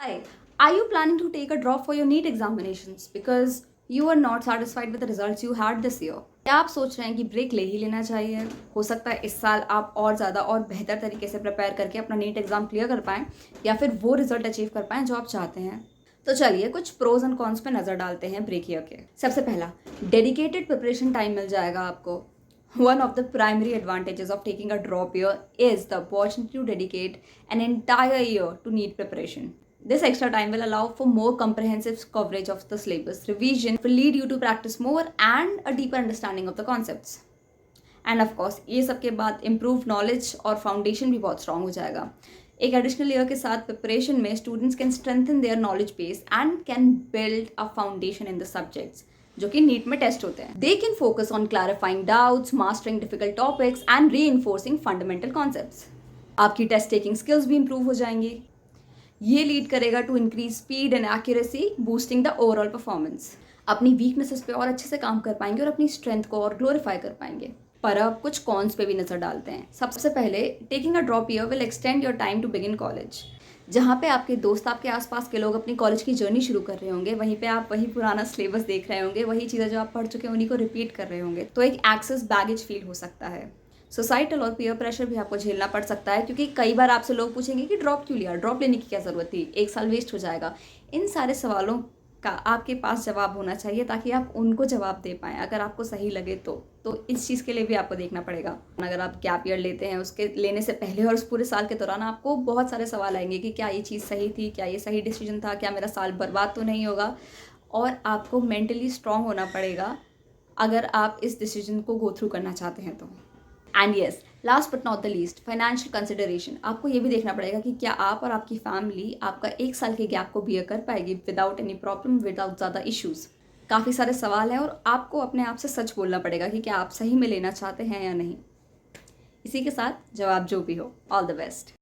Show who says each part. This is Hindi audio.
Speaker 1: Hi, are you planning to take a drop for your NEET examinations because you are not satisfied with the results you had this year? क्या आप सोच रहे हैं कि ब्रेक ले ही लेना चाहिए? हो सकता है इस साल आप और ज़्यादा और बेहतर तरीके से प्रिपेयर करके अपना नीट एग्जाम क्लियर कर पाएँ या फिर वो रिजल्ट अचीव कर पाएँ जो आप चाहते हैं। तो चलिए कुछ प्रोज एंड कॉन्स पे नज़र डालते हैं ब्रेक ईयर के। सबसे पहला, डेडिकेटेड प्रिपरेशन टाइम मिल जाएगा आपको। One of the primary advantages of taking a drop year is the opportunity to dedicate an entire year to NEET preparation. This extra time will allow for more comprehensive coverage of the syllabus. Revision will lead you to practice more and a deeper understanding of the concepts. End of course ये सब के बाद इम्प्रूव नॉलेज और फाउंडेशन भी बहुत स्ट्रांग हो जाएगा। एक एडिशनल ईयर के साथ प्रिपरेशन में students can strengthen their knowledge base and can build a foundation in the subjects जो कि नीट में टेस्ट होते हैं। They can focus on clarifying doubts, mastering difficult topics and reinforcing fundamental concepts. आपकी टेस्ट टेकिंग स्किल्स भी इंप्रूव हो जाएंगी। ये लीड करेगा to increase speed and accuracy, boosting the overall performance. अपनी वीकनेसेस पे और अच्छे से काम कर पाएंगे और अपनी स्ट्रेंथ को और ग्लोरीफाई कर पाएंगे। पर अब कुछ कॉन्स पे भी नजर डालते हैं। सबसे पहले, taking a drop year will extend your time to begin college. जहाँ पे आपके दोस्त, आपके आसपास के लोग अपनी कॉलेज की जर्नी शुरू कर रहे होंगे, वहीं पे आप वही पुराना सिलेबस देख रहे होंगे, वही चीज़ें जो आप पढ़ चुके हैं उन्हीं को रिपीट कर रहे होंगे। तो एक एक्सेस बैगेज फील हो सकता है। सोसाइटल और पीयर प्रेशर भी आपको झेलना पड़ सकता है, क्योंकि कई बार आपसे लोग पूछेंगे कि ड्रॉप क्यों लिया, ड्रॉप लेने की क्या ज़रूरत थी, एक साल वेस्ट हो जाएगा। इन सारे सवालों का आपके पास जवाब होना चाहिए ताकि आप उनको जवाब दे पाएँ अगर आपको सही लगे तो इस चीज़ के लिए भी आपको देखना पड़ेगा। अगर आप गैप ईयर लेते हैं, उसके लेने से पहले और उस पूरे साल के दौरान आपको बहुत सारे सवाल आएंगे कि क्या ये चीज़ सही थी, क्या ये सही डिसीजन था, क्या मेरा साल बर्बाद तो नहीं होगा। और आपको मेंटली स्ट्रांग होना पड़ेगा अगर आप इस डिसीजन को गो थ्रू करना चाहते हैं तो। And yes, last but not the least, financial consideration. आपको ये भी देखना पड़ेगा कि क्या आप और आपकी फैमिली आपका एक साल के गैप को बियर कर पाएगी विदाउट एनी प्रॉब्लम, विदाउट ज़्यादा इश्यूज़। काफ़ी सारे सवाल हैं और आपको अपने आप से सच बोलना पड़ेगा कि क्या आप सही में लेना चाहते हैं या नहीं। इसी के साथ जवाब जो भी हो, ऑल द बेस्ट।